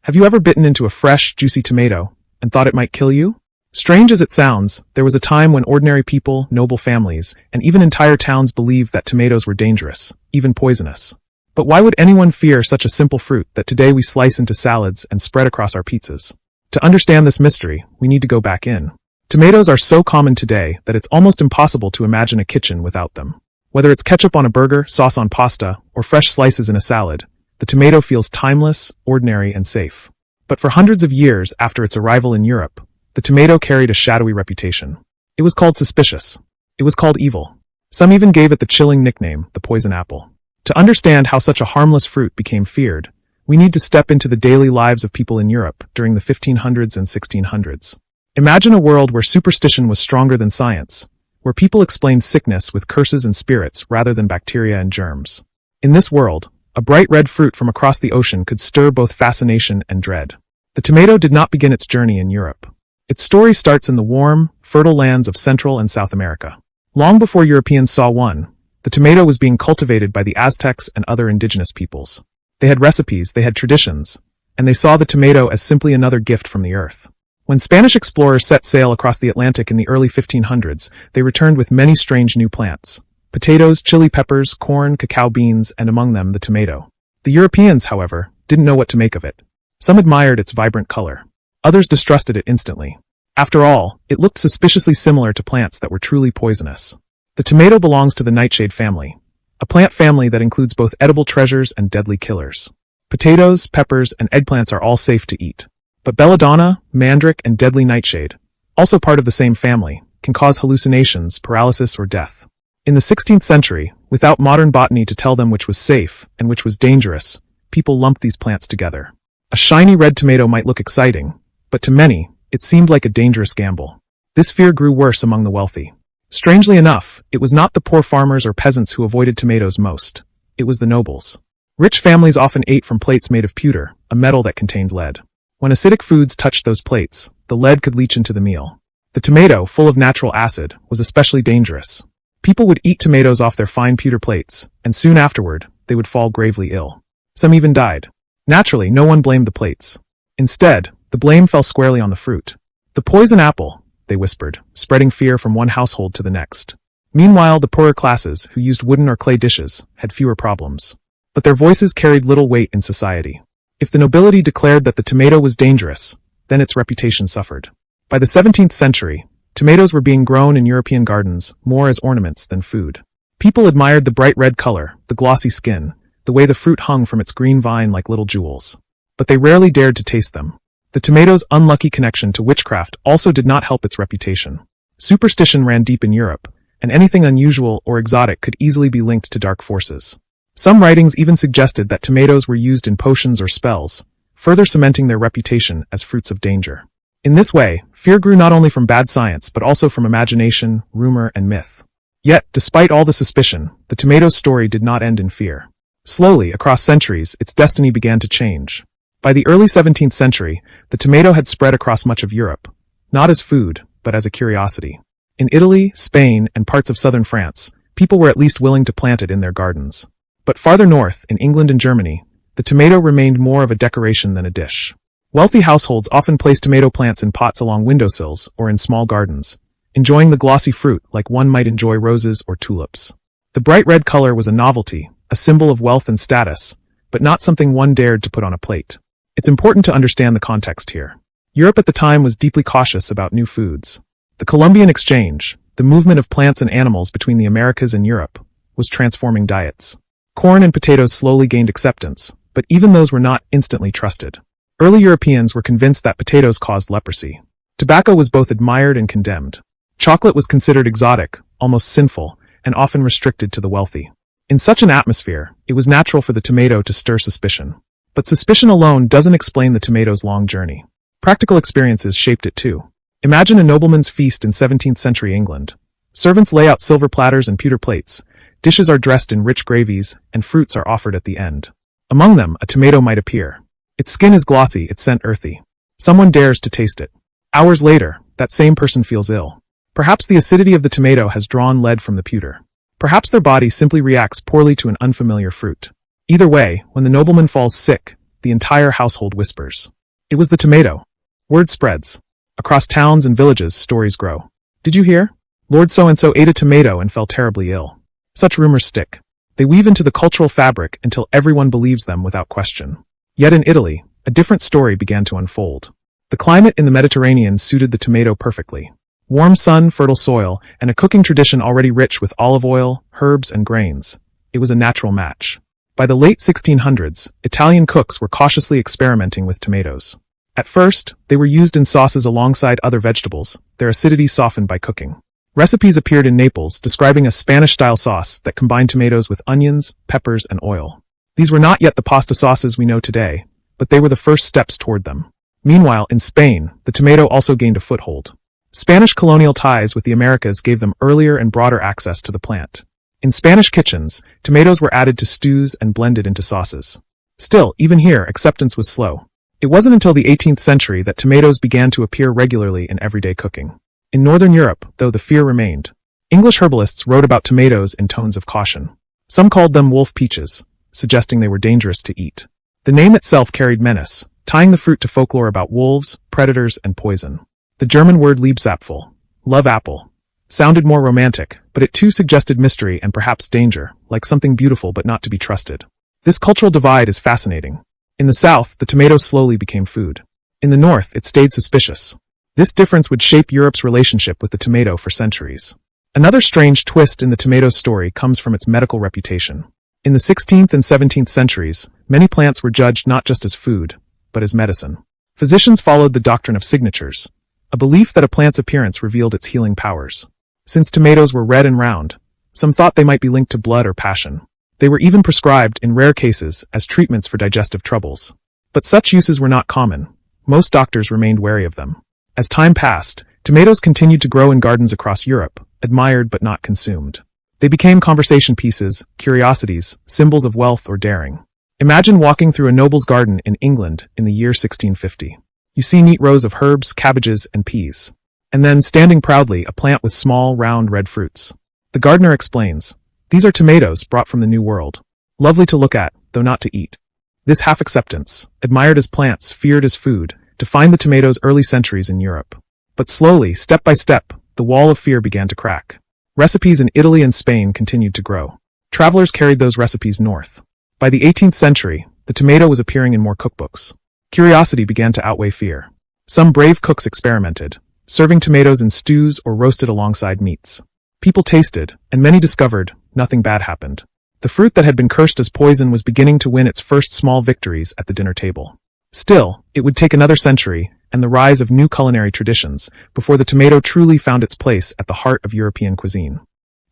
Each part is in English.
Have you ever bitten into a fresh, juicy tomato and thought it might kill you? Strange as it sounds, there was a time when ordinary people, noble families, and even entire towns believed that tomatoes were dangerous, even poisonous. But why would anyone fear such a simple fruit that today we slice into salads and spread across our pizzas? To understand this mystery, we need to go back in. Tomatoes are so common today that it's almost impossible to imagine a kitchen without them. Whether it's ketchup on a burger, sauce on pasta, or fresh slices in a salad, the tomato feels timeless, ordinary, and safe. But for hundreds of years after its arrival in Europe, the tomato carried a shadowy reputation. It was called suspicious. It was called evil. Some even gave it the chilling nickname, the poison apple. To understand how such a harmless fruit became feared, we need to step into the daily lives of people in Europe during the 1500s and 1600s. Imagine a world where superstition was stronger than science, where people explained sickness with curses and spirits rather than bacteria and germs. In this world, a bright red fruit from across the ocean could stir both fascination and dread. The tomato did not begin its journey in Europe. Its story starts in the warm, fertile lands of Central and South America. Long before Europeans saw one, the tomato was being cultivated by the Aztecs and other indigenous peoples. They had recipes, they had traditions, and they saw the tomato as simply another gift from the earth. When Spanish explorers set sail across the Atlantic in the early 1500s, they returned with many strange new plants: potatoes, chili peppers, corn, cacao beans, and among them the tomato. The Europeans, however, didn't know what to make of it. Some admired its vibrant color. Others distrusted it instantly. After all, it looked suspiciously similar to plants that were truly poisonous. The tomato belongs to the nightshade family, a plant family that includes both edible treasures and deadly killers. Potatoes, peppers, and eggplants are all safe to eat. But belladonna, mandrake, and deadly nightshade, also part of the same family, can cause hallucinations, paralysis, or death. In the 16th century, without modern botany to tell them which was safe and which was dangerous, people lumped these plants together. A shiny red tomato might look exciting, but to many, it seemed like a dangerous gamble. This fear grew worse among the wealthy. Strangely enough, it was not the poor farmers or peasants who avoided tomatoes most. It was the nobles. Rich families often ate from plates made of pewter, a metal that contained lead. When acidic foods touched those plates, the lead could leach into the meal. The tomato, full of natural acid, was especially dangerous. People would eat tomatoes off their fine pewter plates, and soon afterward, they would fall gravely ill. Some even died. Naturally, no one blamed the plates. Instead, the blame fell squarely on the fruit. The poison apple, they whispered, spreading fear from one household to the next. Meanwhile, the poorer classes, who used wooden or clay dishes, had fewer problems. But their voices carried little weight in society. If the nobility declared that the tomato was dangerous, then its reputation suffered. By the 17th century, tomatoes were being grown in European gardens more as ornaments than food. People admired the bright red color, the glossy skin, the way the fruit hung from its green vine like little jewels. But they rarely dared to taste them. The tomato's unlucky connection to witchcraft also did not help its reputation. Superstition ran deep in Europe, and anything unusual or exotic could easily be linked to dark forces. Some writings even suggested that tomatoes were used in potions or spells, further cementing their reputation as fruits of danger. In this way, fear grew not only from bad science but also from imagination, rumor, and myth. Yet, despite all the suspicion, the tomato's story did not end in fear. Slowly, across centuries, its destiny began to change. By the early 17th century, the tomato had spread across much of Europe, not as food, but as a curiosity. In Italy, Spain, and parts of southern France, people were at least willing to plant it in their gardens. But farther north, in England and Germany, the tomato remained more of a decoration than a dish. Wealthy households often placed tomato plants in pots along windowsills or in small gardens, enjoying the glossy fruit like one might enjoy roses or tulips. The bright red color was a novelty, a symbol of wealth and status, but not something one dared to put on a plate. It's important to understand the context here. Europe at the time was deeply cautious about new foods. The Columbian Exchange, the movement of plants and animals between the Americas and Europe, was transforming diets. Corn and potatoes slowly gained acceptance, but even those were not instantly trusted. Early Europeans were convinced that potatoes caused leprosy. Tobacco was both admired and condemned. Chocolate was considered exotic, almost sinful, and often restricted to the wealthy. In such an atmosphere, it was natural for the tomato to stir suspicion. But suspicion alone doesn't explain the tomato's long journey. Practical experiences shaped it too. Imagine a nobleman's feast in 17th century England. Servants lay out silver platters and pewter plates, dishes are dressed in rich gravies, and fruits are offered at the end. Among them, a tomato might appear. Its skin is glossy, its scent earthy. Someone dares to taste it. Hours later, that same person feels ill. Perhaps the acidity of the tomato has drawn lead from the pewter. Perhaps their body simply reacts poorly to an unfamiliar fruit. Either way, when the nobleman falls sick, the entire household whispers. It was the tomato. Word spreads. Across towns and villages, stories grow. Did you hear? Lord so-and-so ate a tomato and fell terribly ill. Such rumors stick. They weave into the cultural fabric until everyone believes them without question. Yet in Italy, a different story began to unfold. The climate in the Mediterranean suited the tomato perfectly. Warm sun, fertile soil, and a cooking tradition already rich with olive oil, herbs, and grains. It was a natural match. By the late 1600s, Italian cooks were cautiously experimenting with tomatoes. At first, they were used in sauces alongside other vegetables, their acidity softened by cooking. Recipes appeared in Naples describing a Spanish-style sauce that combined tomatoes with onions, peppers, and oil. These were not yet the pasta sauces we know today, but they were the first steps toward them. Meanwhile, in Spain, the tomato also gained a foothold. Spanish colonial ties with the Americas gave them earlier and broader access to the plant. In Spanish kitchens, tomatoes were added to stews and blended into sauces. Still, even here, acceptance was slow. It wasn't until the 18th century that tomatoes began to appear regularly in everyday cooking. In Northern Europe, though, the fear remained. English herbalists wrote about tomatoes in tones of caution. Some called them wolf peaches, suggesting they were dangerous to eat. The name itself carried menace, tying the fruit to folklore about wolves, predators, and poison. The German word Liebsapfel, love apple, sounded more romantic, but it too suggested mystery and perhaps danger, like something beautiful but not to be trusted. This cultural divide is fascinating. In the South, the tomato slowly became food. In the North, it stayed suspicious. This difference would shape Europe's relationship with the tomato for centuries. Another strange twist in the tomato's story comes from its medical reputation. In the 16th and 17th centuries, many plants were judged not just as food, but as medicine. Physicians followed the doctrine of signatures, a belief that a plant's appearance revealed its healing powers. Since tomatoes were red and round, some thought they might be linked to blood or passion. They were even prescribed, in rare cases, as treatments for digestive troubles. But such uses were not common. Most doctors remained wary of them. As time passed, tomatoes continued to grow in gardens across Europe, admired but not consumed. They became conversation pieces, curiosities, symbols of wealth or daring. Imagine walking through a noble's garden in England in the year 1650. You see neat rows of herbs, cabbages, and peas. And then, standing proudly, a plant with small, round, red fruits. The gardener explains, "These are tomatoes brought from the New World. Lovely to look at, though not to eat." This half-acceptance, admired as plants, feared as food, defined the tomato's early centuries in Europe. But slowly, step by step, the wall of fear began to crack. Recipes in Italy and Spain continued to grow. Travelers carried those recipes north. By the 18th century, the tomato was appearing in more cookbooks. Curiosity began to outweigh fear. Some brave cooks experimented, serving tomatoes in stews or roasted alongside meats. People tasted, and many discovered, nothing bad happened. The fruit that had been cursed as poison was beginning to win its first small victories at the dinner table. Still, it would take another century, and the rise of new culinary traditions, before the tomato truly found its place at the heart of European cuisine.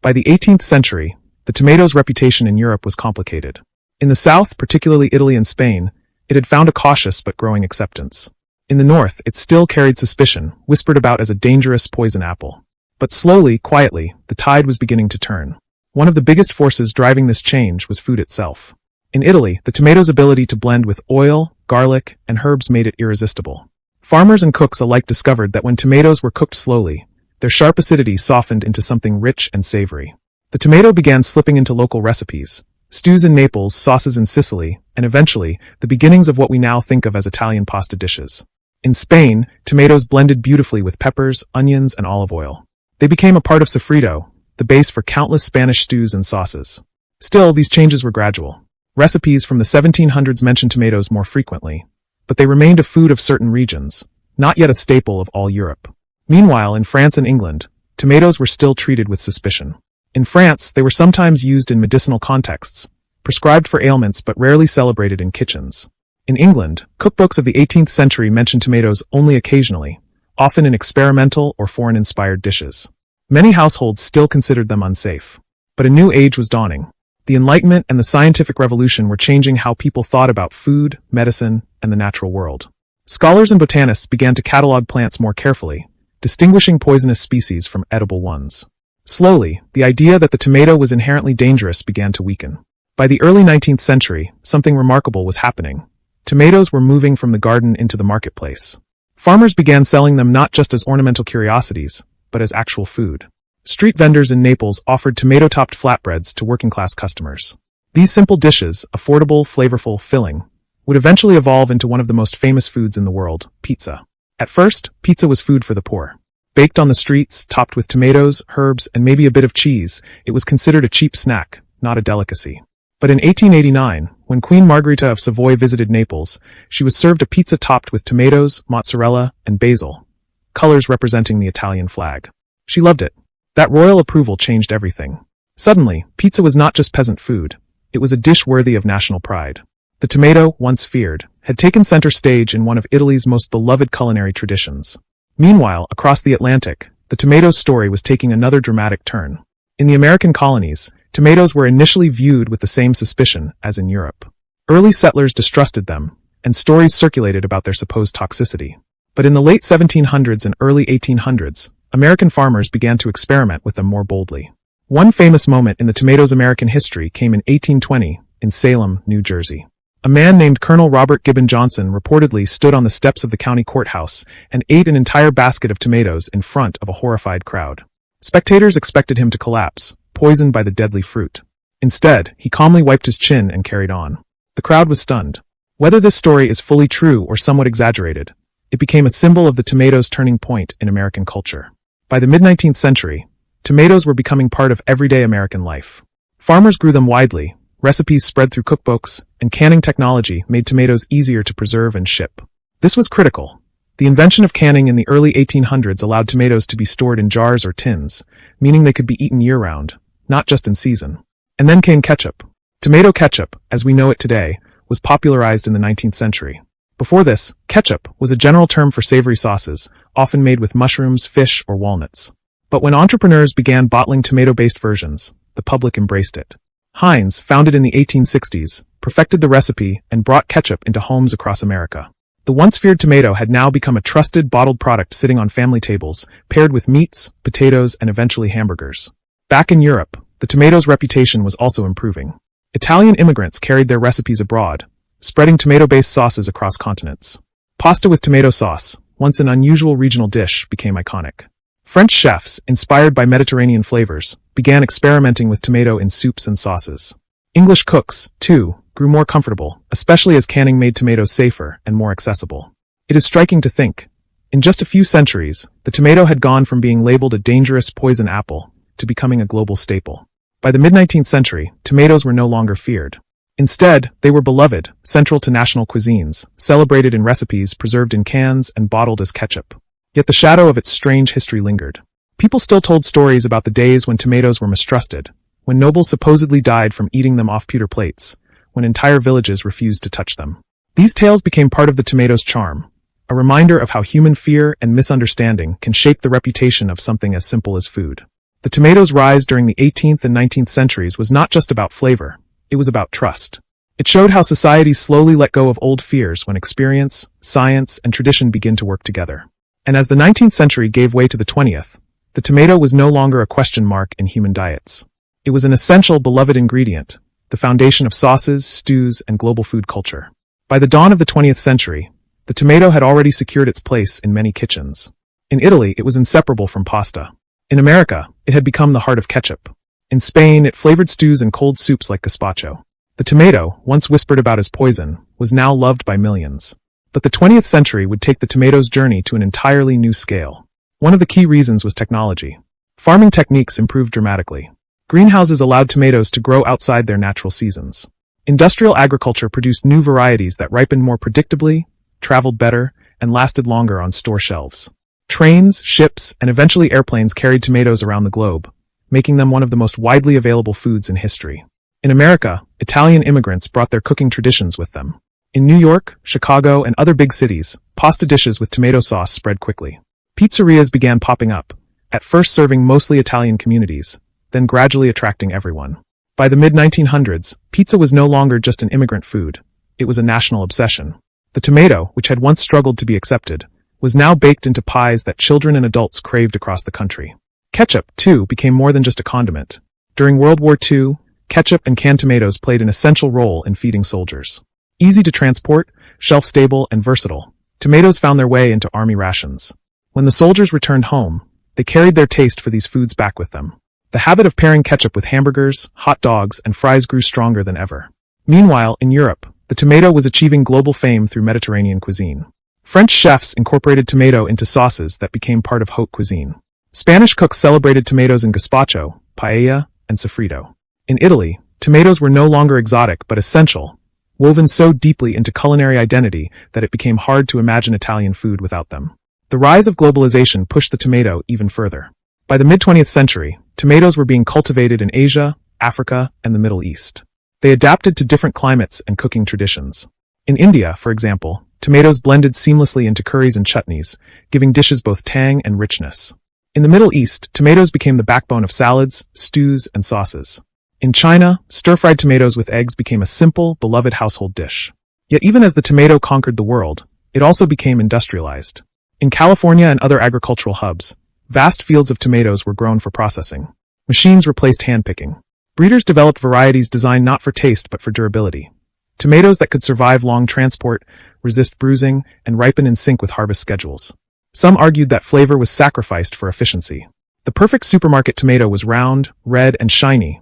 By the 18th century, the tomato's reputation in Europe was complicated. In the South, particularly Italy and Spain, it had found a cautious but growing acceptance. In the North, it still carried suspicion, whispered about as a dangerous poison apple. But slowly, quietly, the tide was beginning to turn. One of the biggest forces driving this change was food itself. In Italy, the tomato's ability to blend with oil, garlic, and herbs made it irresistible. Farmers and cooks alike discovered that when tomatoes were cooked slowly, their sharp acidity softened into something rich and savory. The tomato began slipping into local recipes, stews in Naples, sauces in Sicily, and eventually, the beginnings of what we now think of as Italian pasta dishes. In Spain, tomatoes blended beautifully with peppers, onions, and olive oil. They became a part of sofrito, the base for countless Spanish stews and sauces. Still, these changes were gradual. Recipes from the 1700s mentioned tomatoes more frequently, but they remained a food of certain regions, not yet a staple of all Europe. Meanwhile, in France and England, tomatoes were still treated with suspicion. In France, they were sometimes used in medicinal contexts, prescribed for ailments but rarely celebrated in kitchens. In England, cookbooks of the 18th century mentioned tomatoes only occasionally, often in experimental or foreign-inspired dishes. Many households still considered them unsafe. But a new age was dawning. The Enlightenment and the scientific revolution were changing how people thought about food, medicine, and the natural world. Scholars and botanists began to catalog plants more carefully, distinguishing poisonous species from edible ones. Slowly, the idea that the tomato was inherently dangerous began to weaken. By the early 19th century, something remarkable was happening. Tomatoes were moving from the garden into the marketplace. Farmers began selling them not just as ornamental curiosities, but as actual food. Street vendors in Naples offered tomato-topped flatbreads to working-class customers. These simple dishes, affordable, flavorful, filling, would eventually evolve into one of the most famous foods in the world, pizza. At first, pizza was food for the poor. Baked on the streets, topped with tomatoes, herbs, and maybe a bit of cheese, it was considered a cheap snack, not a delicacy. But in 1889, when Queen Margherita of Savoy visited Naples, she was served a pizza topped with tomatoes, mozzarella, and basil, colors representing the Italian flag. She loved it. That royal approval changed everything. Suddenly, pizza was not just peasant food. It was a dish worthy of national pride. The tomato, once feared, had taken center stage in one of Italy's most beloved culinary traditions. Meanwhile, across the Atlantic, the tomato's story was taking another dramatic turn. In the American colonies, tomatoes were initially viewed with the same suspicion as in Europe. Early settlers distrusted them, and stories circulated about their supposed toxicity. But in the late 1700s and early 1800s, American farmers began to experiment with them more boldly. One famous moment in the tomato's American history came in 1820 in Salem, New Jersey. A man named Colonel Robert Gibbon Johnson reportedly stood on the steps of the county courthouse and ate an entire basket of tomatoes in front of a horrified crowd. Spectators expected him to collapse, poisoned by the deadly fruit. Instead, he calmly wiped his chin and carried on. The crowd was stunned. Whether this story is fully true or somewhat exaggerated, it became a symbol of the tomato's turning point in American culture. By the mid-19th century, tomatoes were becoming part of everyday American life. Farmers grew them widely, recipes spread through cookbooks, and canning technology made tomatoes easier to preserve and ship. This was critical. The invention of canning in the early 1800s allowed tomatoes to be stored in jars or tins, meaning they could be eaten year-round, not just in season. And then came ketchup. Tomato ketchup, as we know it today, was popularized in the 19th century. Before this, ketchup was a general term for savory sauces, often made with mushrooms, fish, or walnuts. But when entrepreneurs began bottling tomato-based versions, the public embraced it. Heinz, founded in the 1860s, perfected the recipe and brought ketchup into homes across America. The once feared tomato had now become a trusted bottled product sitting on family tables, paired with meats, potatoes, and eventually hamburgers. Back in Europe, the tomato's reputation was also improving. Italian immigrants carried their recipes abroad, spreading tomato-based sauces across continents. Pasta with tomato sauce, once an unusual regional dish, became iconic. French chefs, inspired by Mediterranean flavors, began experimenting with tomato in soups and sauces. English cooks, too, grew more comfortable, especially as canning made tomatoes safer and more accessible. It is striking to think, in just a few centuries, the tomato had gone from being labeled a dangerous poison apple to becoming a global staple. By the mid-19th century, tomatoes were no longer feared. Instead, they were beloved, central to national cuisines, celebrated in recipes preserved in cans and bottled as ketchup. Yet the shadow of its strange history lingered. People still told stories about the days when tomatoes were mistrusted, when nobles supposedly died from eating them off pewter plates, when entire villages refused to touch them. These tales became part of the tomato's charm, a reminder of how human fear and misunderstanding can shape the reputation of something as simple as food. The tomato's rise during the 18th and 19th centuries was not just about flavor, it was about trust. It showed how societies slowly let go of old fears when experience, science, and tradition begin to work together. And as the 19th century gave way to the 20th, the tomato was no longer a question mark in human diets. It was an essential, beloved ingredient, the foundation of sauces, stews, and global food culture. By the dawn of the 20th century, the tomato had already secured its place in many kitchens. In Italy, it was inseparable from pasta. In America, it had become the heart of ketchup. In Spain, it flavored stews and cold soups like gazpacho. The tomato, once whispered about as poison, was now loved by millions. But the 20th century would take the tomato's journey to an entirely new scale. One of the key reasons was technology. Farming techniques improved dramatically. Greenhouses allowed tomatoes to grow outside their natural seasons. Industrial agriculture produced new varieties that ripened more predictably, traveled better, and lasted longer on store shelves. Trains, ships, and eventually airplanes carried tomatoes around the globe, making them one of the most widely available foods in history. In America, Italian immigrants brought their cooking traditions with them. In New York, Chicago, and other big cities, pasta dishes with tomato sauce spread quickly. Pizzerias began popping up, at first serving mostly Italian communities, then gradually attracting everyone. By the mid-1900s, pizza was no longer just an immigrant food. It was a national obsession. The tomato, which had once struggled to be accepted, was now baked into pies that children and adults craved across the country. Ketchup, too, became more than just a condiment. During World War II, ketchup and canned tomatoes played an essential role in feeding soldiers. Easy to transport, shelf-stable, and versatile, tomatoes found their way into army rations. When the soldiers returned home, they carried their taste for these foods back with them. The habit of pairing ketchup with hamburgers, hot dogs, and fries grew stronger than ever. Meanwhile, in Europe, the tomato was achieving global fame through Mediterranean cuisine. French chefs incorporated tomato into sauces that became part of haute cuisine. Spanish cooks celebrated tomatoes in gazpacho, paella, and sofrito. In Italy, tomatoes were no longer exotic but essential, woven so deeply into culinary identity that it became hard to imagine Italian food without them. The rise of globalization pushed the tomato even further. By the mid-20th century, tomatoes were being cultivated in Asia, Africa, and the Middle East. They adapted to different climates and cooking traditions. In India, for example, tomatoes blended seamlessly into curries and chutneys, giving dishes both tang and richness. In the Middle East, tomatoes became the backbone of salads, stews, and sauces. In China, stir-fried tomatoes with eggs became a simple, beloved household dish. Yet even as the tomato conquered the world, it also became industrialized. In California and other agricultural hubs, vast fields of tomatoes were grown for processing. Machines replaced hand-picking. Breeders developed varieties designed not for taste but for durability. Tomatoes that could survive long transport, resist bruising, and ripen in sync with harvest schedules. Some argued that flavor was sacrificed for efficiency. The perfect supermarket tomato was round, red, and shiny,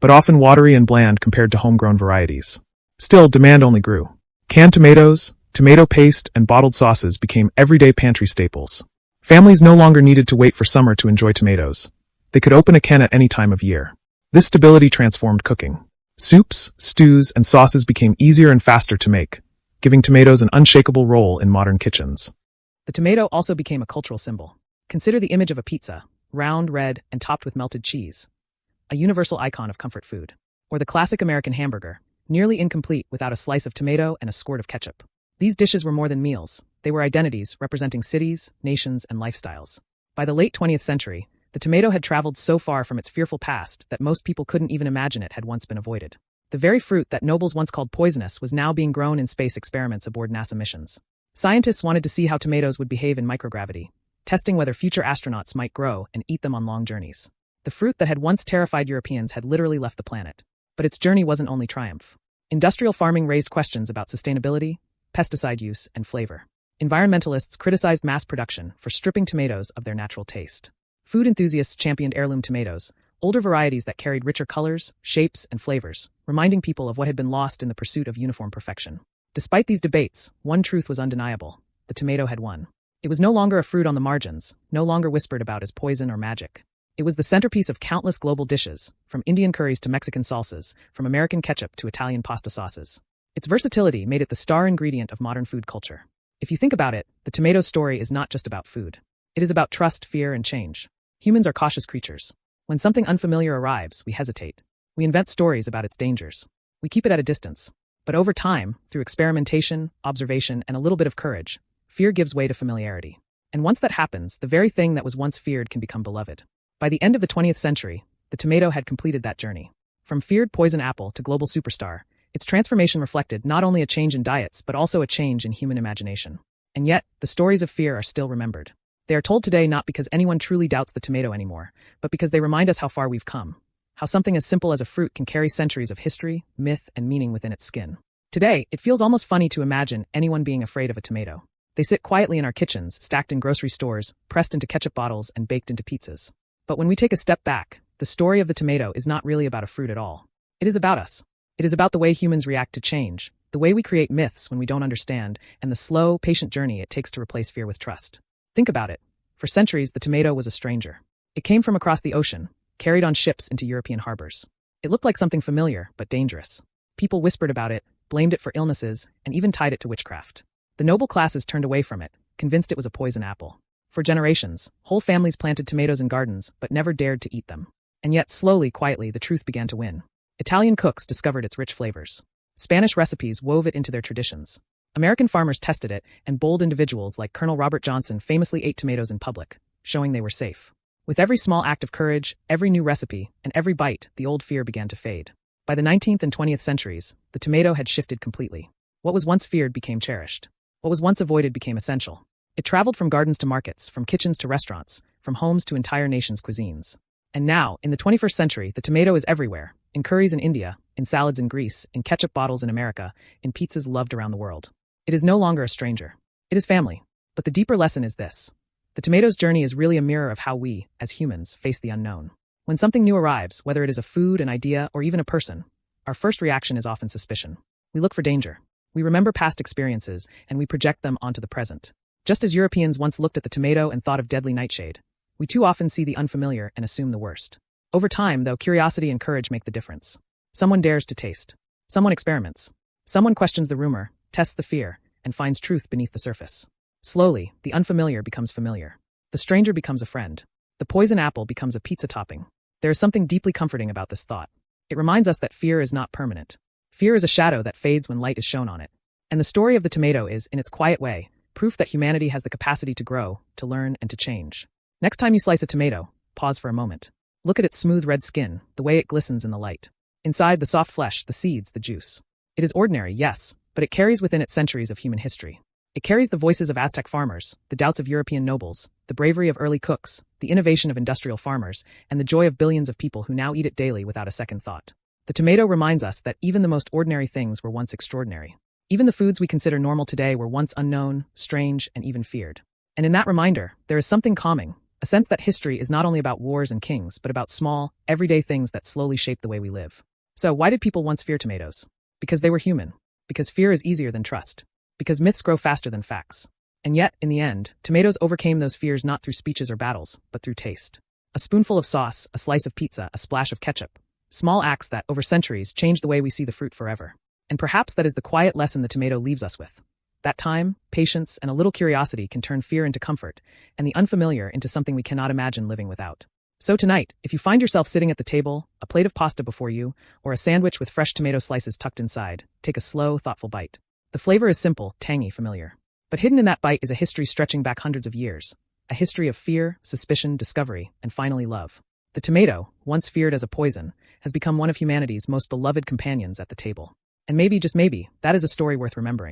but often watery and bland compared to homegrown varieties. Still, demand only grew. Canned tomatoes, tomato paste, and bottled sauces became everyday pantry staples. Families no longer needed to wait for summer to enjoy tomatoes. They could open a can at any time of year. This stability transformed cooking. Soups, stews, and sauces became easier and faster to make, giving tomatoes an unshakable role in modern kitchens. The tomato also became a cultural symbol. Consider the image of a pizza, round, red, and topped with melted cheese. A universal icon of comfort food. Or the classic American hamburger, nearly incomplete without a slice of tomato and a squirt of ketchup. These dishes were more than meals. They were identities representing cities, nations, and lifestyles. By the late 20th century, the tomato had traveled so far from its fearful past that most people couldn't even imagine it had once been avoided. The very fruit that nobles once called poisonous was now being grown in space experiments aboard NASA missions. Scientists wanted to see how tomatoes would behave in microgravity, testing whether future astronauts might grow and eat them on long journeys. The fruit that had once terrified Europeans had literally left the planet. But its journey wasn't only triumph. Industrial farming raised questions about sustainability, pesticide use, and flavor. Environmentalists criticized mass production for stripping tomatoes of their natural taste. Food enthusiasts championed heirloom tomatoes, older varieties that carried richer colors, shapes, and flavors, reminding people of what had been lost in the pursuit of uniform perfection. Despite these debates, one truth was undeniable. The tomato had won. It was no longer a fruit on the margins, no longer whispered about as poison or magic. It was the centerpiece of countless global dishes, from Indian curries to Mexican salsas, from American ketchup to Italian pasta sauces. Its versatility made it the star ingredient of modern food culture. If you think about it, the tomato's story is not just about food. It is about trust, fear, and change. Humans are cautious creatures. When something unfamiliar arrives, we hesitate. We invent stories about its dangers. We keep it at a distance. But over time, through experimentation, observation, and a little bit of courage, fear gives way to familiarity. And once that happens, the very thing that was once feared can become beloved. By the end of the 20th century, the tomato had completed that journey. From feared poison apple to global superstar, its transformation reflected not only a change in diets but also a change in human imagination. And yet, the stories of fear are still remembered. They are told today not because anyone truly doubts the tomato anymore, but because they remind us how far we've come. How something as simple as a fruit can carry centuries of history, myth, and meaning within its skin. Today, it feels almost funny to imagine anyone being afraid of a tomato. They sit quietly in our kitchens, stacked in grocery stores, pressed into ketchup bottles, and baked into pizzas. But when we take a step back, the story of the tomato is not really about a fruit at all. It is about us. It is about the way humans react to change, the way we create myths when we don't understand, and the slow, patient journey it takes to replace fear with trust. Think about it. For centuries, the tomato was a stranger. It came from across the ocean, carried on ships into European harbors. It looked like something familiar, but dangerous. People whispered about it, blamed it for illnesses, and even tied it to witchcraft. The noble classes turned away from it, convinced it was a poison apple. For generations, whole families planted tomatoes in gardens, but never dared to eat them. And yet, slowly, quietly, the truth began to win. Italian cooks discovered its rich flavors. Spanish recipes wove it into their traditions. American farmers tested it, and bold individuals like Colonel Robert Johnson famously ate tomatoes in public, showing they were safe. With every small act of courage, every new recipe, and every bite, the old fear began to fade. By the 19th and 20th centuries, the tomato had shifted completely. What was once feared became cherished. What was once avoided became essential. It traveled from gardens to markets, from kitchens to restaurants, from homes to entire nations' cuisines. And now, in the 21st century, the tomato is everywhere. In curries in India, in salads in Greece, in ketchup bottles in America, in pizzas loved around the world. It is no longer a stranger. It is family. But the deeper lesson is this. The tomato's journey is really a mirror of how we, as humans, face the unknown. When something new arrives, whether it is a food, an idea, or even a person, our first reaction is often suspicion. We look for danger. We remember past experiences, and we project them onto the present. Just as Europeans once looked at the tomato and thought of deadly nightshade, we too often see the unfamiliar and assume the worst. Over time, though, curiosity and courage make the difference. Someone dares to taste. Someone experiments. Someone questions the rumor, tests the fear, and finds truth beneath the surface. Slowly, the unfamiliar becomes familiar. The stranger becomes a friend. The poison apple becomes a pizza topping. There is something deeply comforting about this thought. It reminds us that fear is not permanent. Fear is a shadow that fades when light is shone on it. And the story of the tomato is, in its quiet way, proof that humanity has the capacity to grow, to learn, and to change. Next time you slice a tomato, pause for a moment. Look at its smooth red skin, the way it glistens in the light. Inside, the soft flesh, the seeds, the juice. It is ordinary, yes, but it carries within it centuries of human history. It carries the voices of Aztec farmers, the doubts of European nobles, the bravery of early cooks, the innovation of industrial farmers, and the joy of billions of people who now eat it daily without a second thought. The tomato reminds us that even the most ordinary things were once extraordinary. Even the foods we consider normal today were once unknown, strange, and even feared. And in that reminder, there is something calming, a sense that history is not only about wars and kings, but about small, everyday things that slowly shape the way we live. So, why did people once fear tomatoes? Because they were human. Because fear is easier than trust. Because myths grow faster than facts. And yet, in the end, tomatoes overcame those fears not through speeches or battles, but through taste. A spoonful of sauce, a slice of pizza, a splash of ketchup. Small acts that, over centuries, change the way we see the fruit forever. And perhaps that is the quiet lesson the tomato leaves us with. That time, patience, and a little curiosity can turn fear into comfort, and the unfamiliar into something we cannot imagine living without. So tonight, if you find yourself sitting at the table, a plate of pasta before you, or a sandwich with fresh tomato slices tucked inside, take a slow, thoughtful bite. The flavor is simple, tangy, familiar. But hidden in that bite is a history stretching back hundreds of years. A history of fear, suspicion, discovery, and finally love. The tomato, once feared as a poison, has become one of humanity's most beloved companions at the table. And maybe, just maybe, that is a story worth remembering.